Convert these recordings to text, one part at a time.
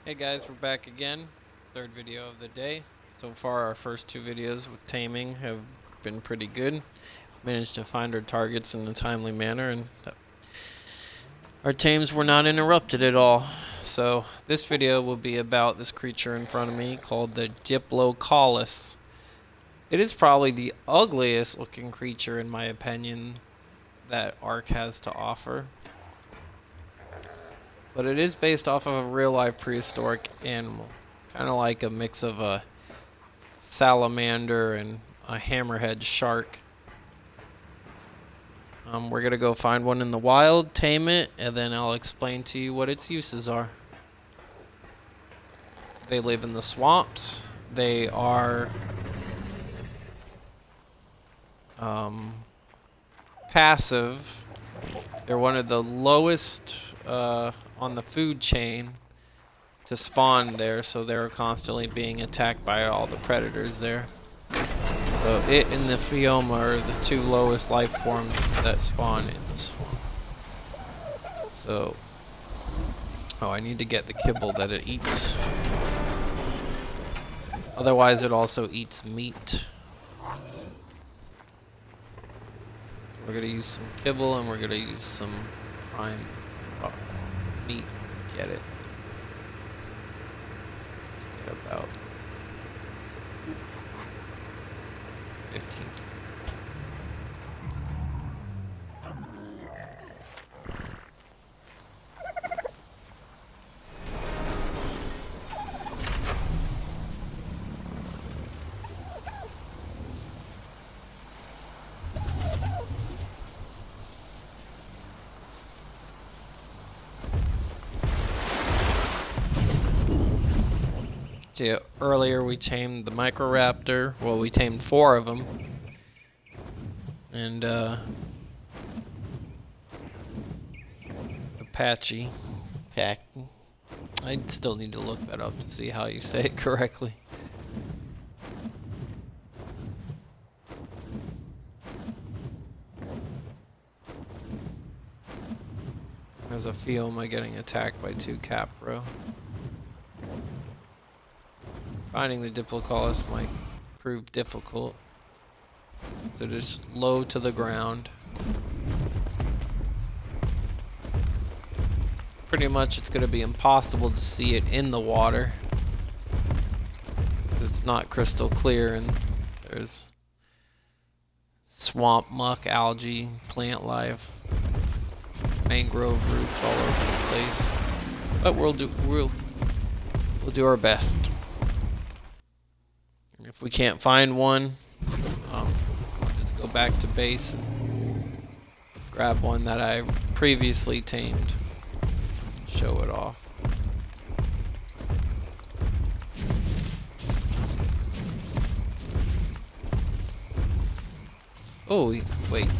Hey guys, we're back again. Third video of the day. So far our first two videos with taming have been pretty good. Managed to find our targets in a timely manner and our tames were not interrupted at all. So this video will be about this creature in front of me called the Diplocaulus. It is probably the ugliest looking creature in my opinion that Ark has to offer. But it is based off of a real-life prehistoric animal. Kind of like a mix of a salamander and a hammerhead shark. We're going to go find one in the wild, tame it, and then I'll explain to you what its uses are. They live in the swamps. They are passive. They're one of the lowest on the food chain to spawn there, so they're constantly being attacked by all the predators there. So it and the Phioma are the two lowest life forms that spawn in the swamp. So, I need to get the kibble that it eats. Otherwise it also eats meat. So we're gonna use some kibble and we're gonna use some prime meat to get it. Let's get about 15 seconds. Yeah, earlier we tamed the Microraptor. Well, we tamed 4 of them. And, Apache. Pack. I still need to look that up to see how you say it correctly. There's a Phioma getting attacked by 2 Capro. Finding the Diplocaulus might prove difficult, since it is low to the ground. Pretty much it's going to be impossible to see it in the water, because it's not crystal clear and there's swamp muck, algae, plant life, mangrove roots all over the place. But we'll do our best. If we can't find one, I'll just go back to base and grab one that I previously tamed. Show it off. Oh, wait.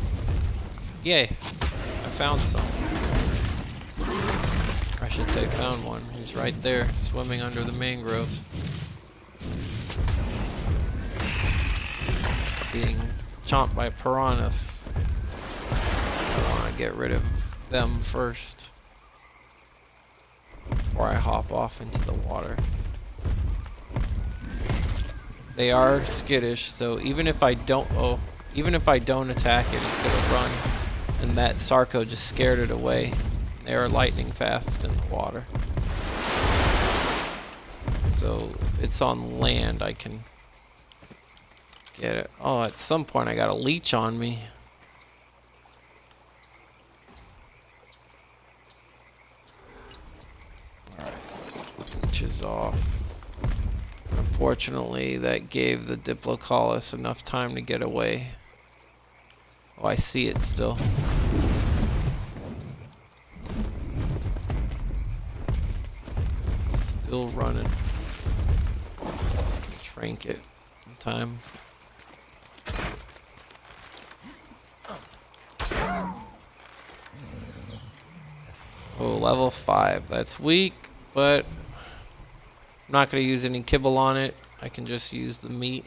Yay. I found some. Or I should say found one. He's right there, swimming under the mangroves. Being chomped by piranhas. I want to get rid of them first before I hop off into the water. They are skittish, so even if I don't attack it, it's gonna run. And that Sarco just scared it away. They are lightning fast in the water. So if it's on land, I can get it. Oh, at some point I got a leech on me. Alright, leech is off. Unfortunately, that gave the Diplocaulus enough time to get away. Oh, I see it still. Still running. Trinket in time. Oh, level 5. That's weak, but I'm not going to use any kibble on it. I can just use the meat.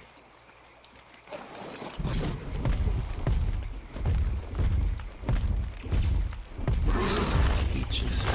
Let's just leeches.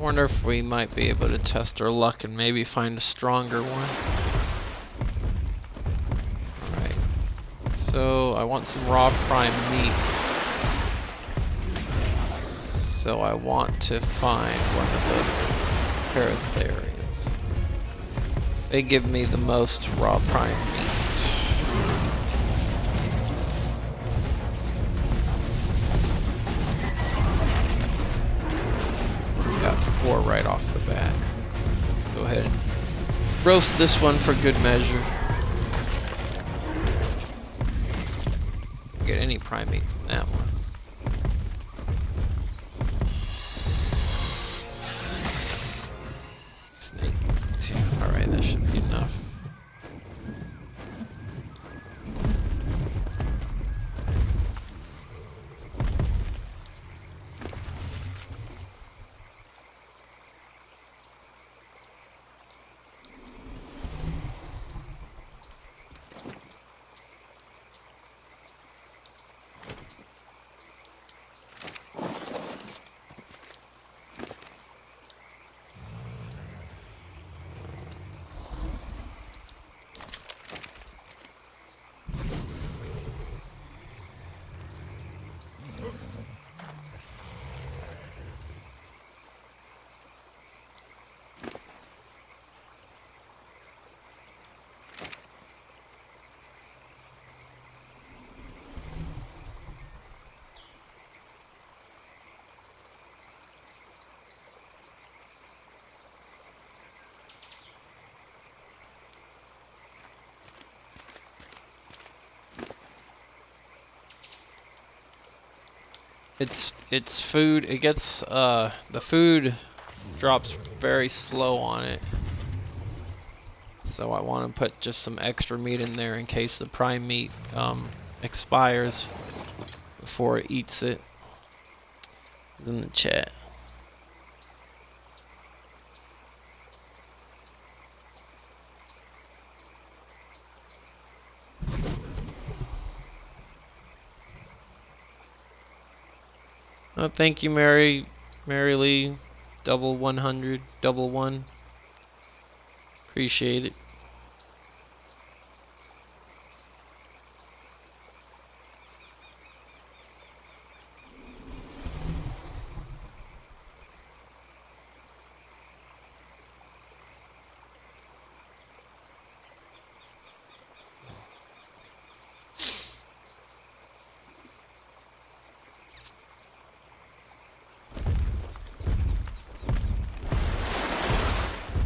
Wonder if we might be able to test our luck and maybe find a stronger one. Alright. So I want some raw prime meat. So I want to find one of the paratheriums. They give me the most raw prime meat. Got 4 right off the bat. Go ahead and roast this one for good measure. Get any prime meat from that one. Snake 2. Alright, that should be enough. It's food. It gets the food drops very slow on it. So I want to put just some extra meat in there in case the prime meat expires before it eats it. It's in the chat. Oh, thank you, Mary Lee, double 100, double 1. Appreciate it.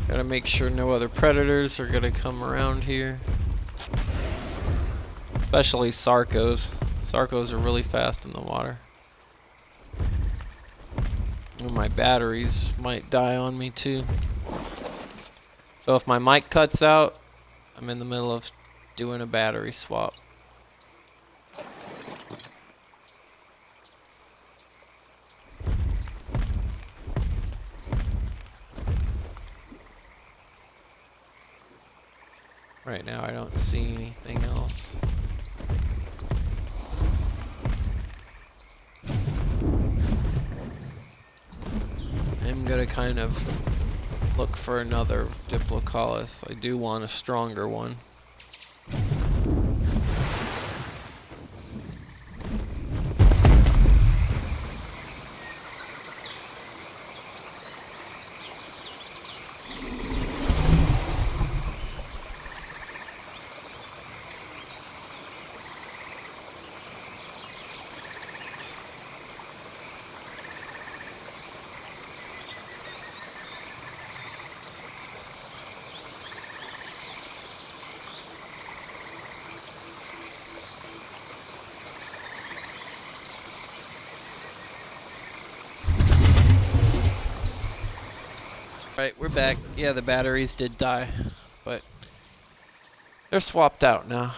Gotta make sure no other predators are gonna come around here. Especially Sarcos. Sarcos are really fast in the water. And my batteries might die on me too. So if my mic cuts out, I'm in the middle of doing a battery swap. Right now I don't see anything else. I'm gonna kind of look for another Diplocaulus. I do want a stronger one. Right, we're back. Yeah, the batteries did die, but they're swapped out now.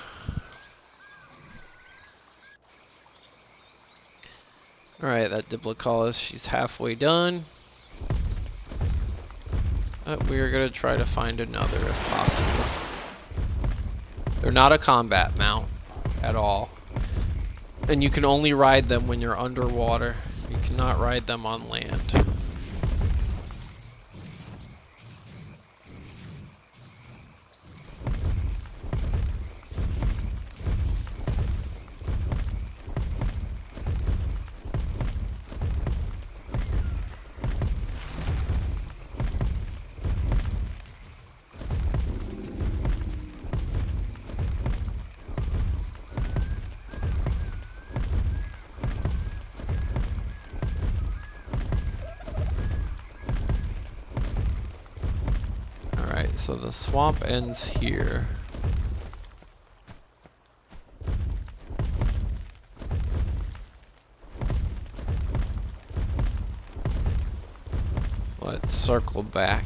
Alright, that Diplocaulus, she's halfway done. We're gonna try to find another if possible. They're not a combat mount at all. And you can only ride them when you're underwater. You cannot ride them on land. so the swamp ends here. So let's circle back.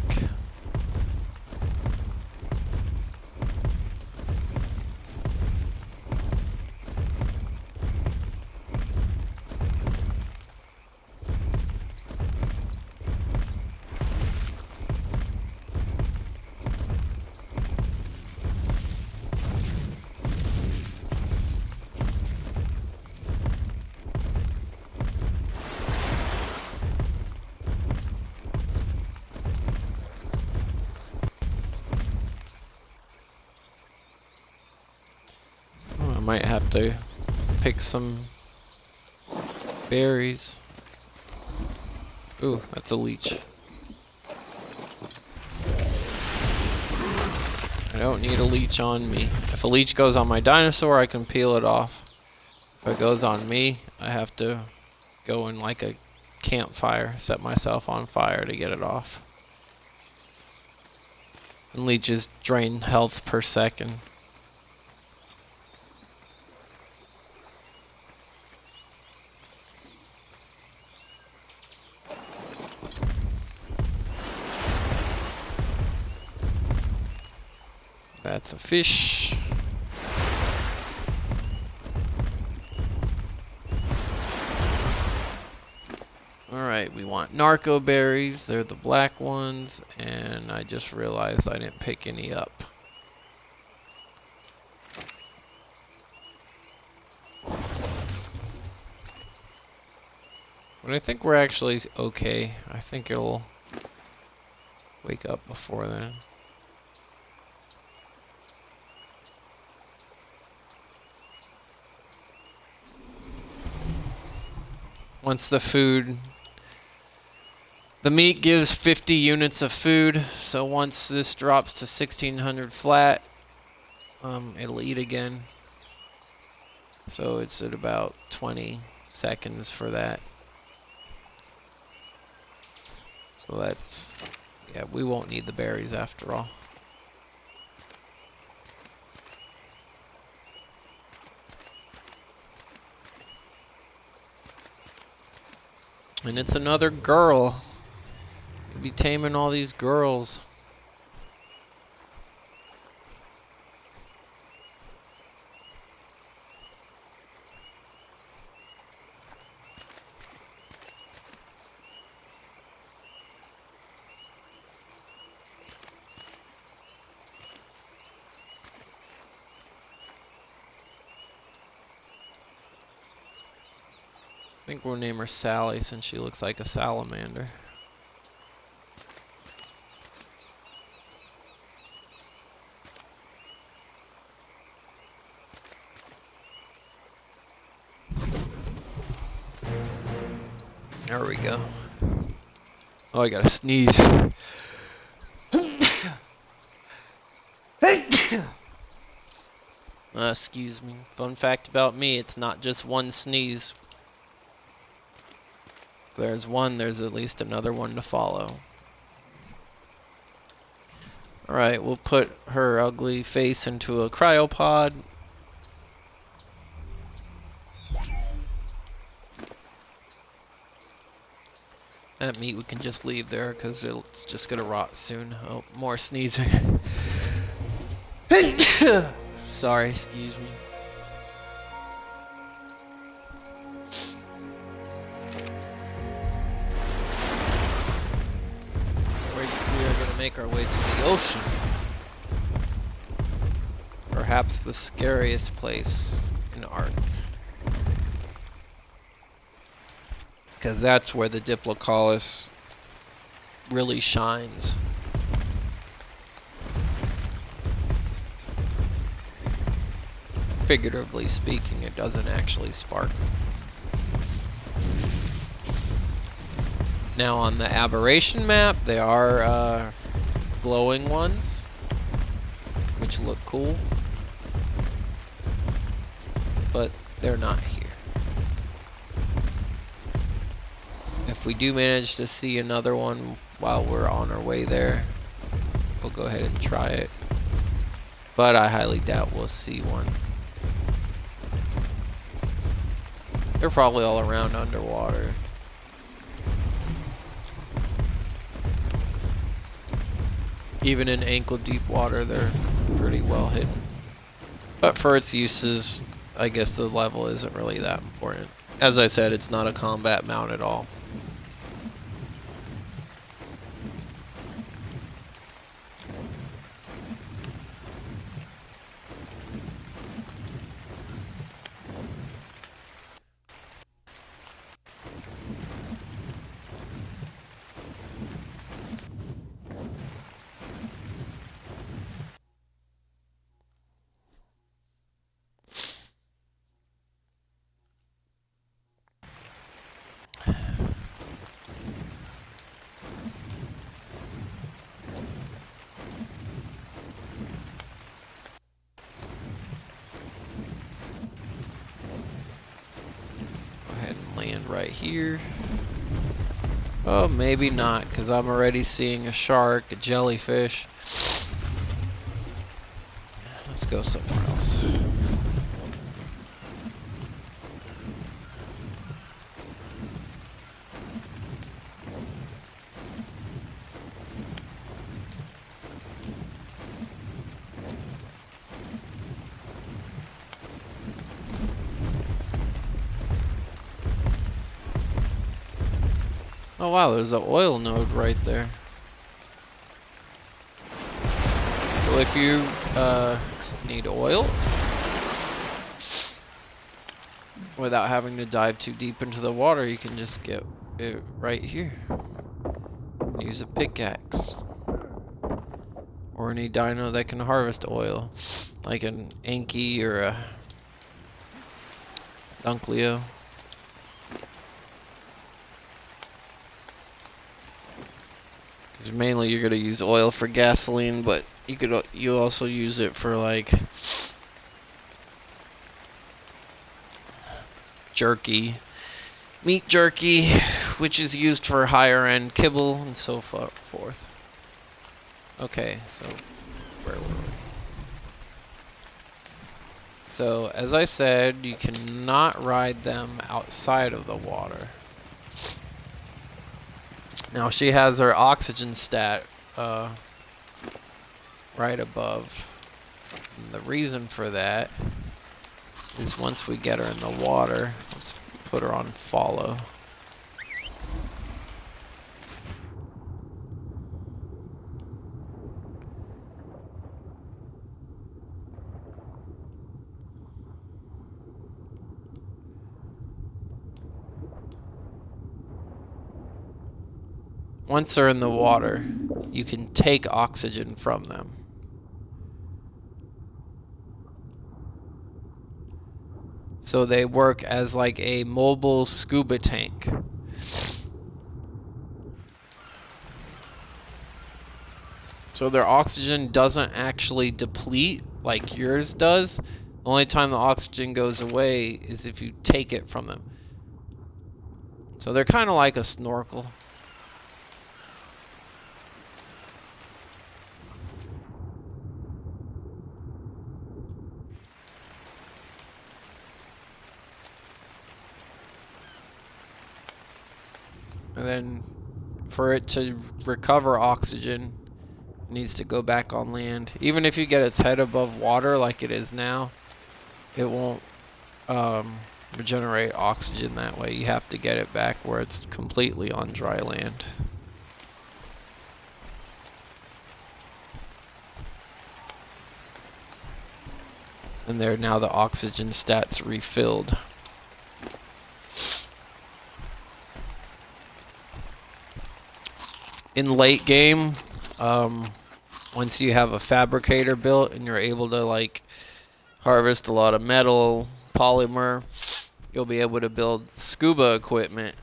Might have to pick some berries. Ooh, that's a leech. I don't need a leech on me. If a leech goes on my dinosaur, I can peel it off. If it goes on me, I have to go in like a campfire, set myself on fire to get it off. And leeches drain health per second. That's a fish. Alright, we want narco berries. They're the black ones, and I just realized I didn't pick any up. But I think we're actually okay. I think it'll wake up before then. Once the meat gives 50 units of food, so once this drops to 1600 flat, it'll eat again. So it's at about 20 seconds for that. So that's, yeah, we won't need the berries after all. And it's another girl. You'll be taming all these girls. I think we'll name her Sally since she looks like a salamander. There we go. Oh, I gotta sneeze. Excuse me. Fun fact about me, it's not just one sneeze. If there's one, there's at least another one to follow. Alright, we'll put her ugly face into a cryopod. That meat we can just leave there because it's just gonna rot soon. Oh, more sneezing. Sorry, excuse me. We are gonna make our way to the ocean. Perhaps the scariest place in Ark. Because that's where the Diplocaulus really shines. Figuratively speaking, it doesn't actually spark. Now on the aberration map, there are glowing ones, which look cool, but they're not here. If we do manage to see another one while we're on our way there, we'll go ahead and try it. But I highly doubt we'll see one. They're probably all around underwater. Even in ankle deep water, they're pretty well hidden. But for its uses, I guess the level isn't really that important. As I said, it's not a combat mount at all. Land right here. Oh, maybe not, because I'm already seeing a shark, a jellyfish. Let's go somewhere else. Oh wow, there's an oil node right there. So if you need oil, without having to dive too deep into the water, you can just get it right here. Use a pickaxe. Or any dino that can harvest oil, like an Anki or a Dunkleo. Mainly you're gonna use oil for gasoline, but you also use it for like jerky, meat jerky, which is used for higher end kibble and so forth. Okay, so where were we? So as I said, you cannot ride them outside of the water. Now she has her oxygen stat right above. And the reason for that is once we get her in the water, let's put her on follow. Once they're in the water, you can take oxygen from them. So they work as like a mobile scuba tank. So their oxygen doesn't actually deplete like yours does. The only time the oxygen goes away is if you take it from them. So they're kind of like a snorkel. And then for it to recover oxygen, it needs to go back on land. Even if you get its head above water like it is now, it won't regenerate oxygen that way. You have to get it back where it's completely on dry land. And there, now the oxygen stats refilled. In late game, once you have a fabricator built and you're able to like harvest a lot of metal, polymer, you'll be able to build scuba equipment.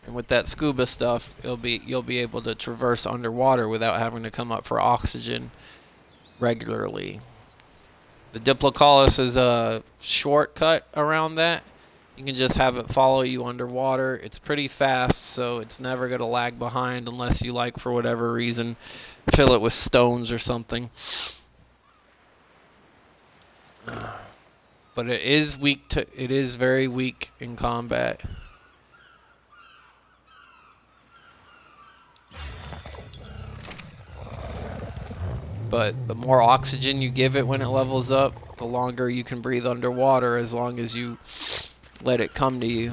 And with that scuba stuff, you'll be able to traverse underwater without having to come up for oxygen regularly. The Diplocaulus is a shortcut around that. You can just have it follow you underwater. It's pretty fast, so it's never going to lag behind unless you, like, for whatever reason, fill it with stones or something. But it is very weak in combat. But the more oxygen you give it when it levels up, the longer you can breathe underwater, as long as you let it come to you.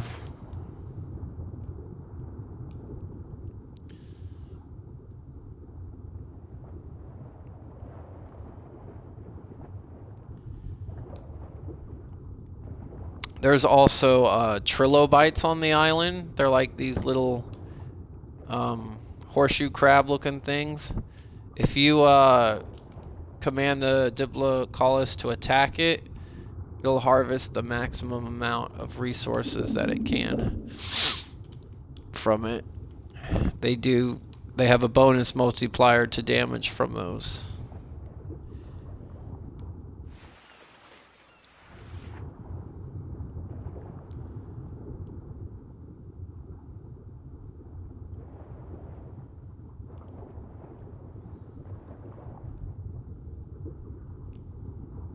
There's also trilobites on the island. They're like these little horseshoe crab looking things. If you command the Diplocaulus to attack it, it'll harvest the maximum amount of resources that it can from it. They have a bonus multiplier to damage from those.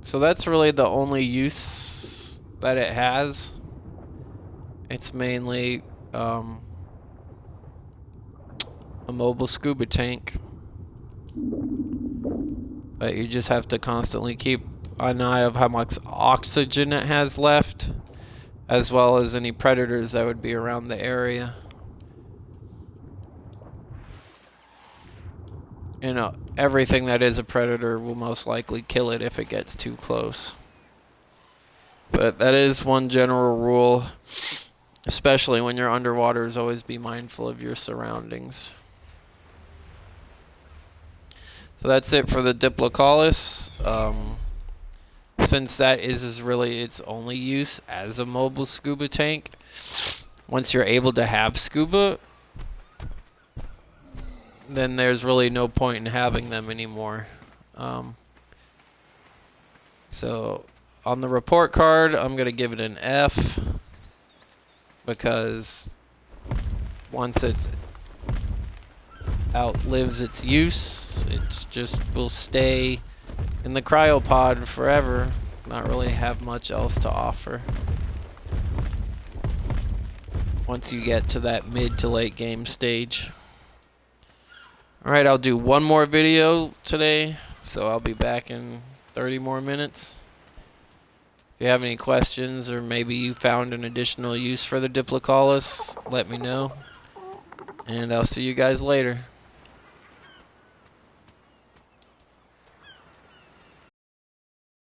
So that's really the only use that it has. It's mainly a mobile scuba tank. But you just have to constantly keep an eye of how much oxygen it has left, as well as any predators that would be around the area. You know, everything that is a predator will most likely kill it if it gets too close. But that is one general rule, especially when you're underwater, is always be mindful of your surroundings. So that's it for the Diplocaulus. Since that is really its only use as a mobile scuba tank, once you're able to have scuba, then there's really no point in having them anymore. So on the report card, I'm going to give it an F, because once it outlives its use, it just will stay in the cryopod forever, not really have much else to offer once you get to that mid to late game stage. Alright, I'll do one more video today, so I'll be back in 30 more minutes. If you have any questions, or maybe you found an additional use for the Diplocaulus, let me know. And I'll see you guys later.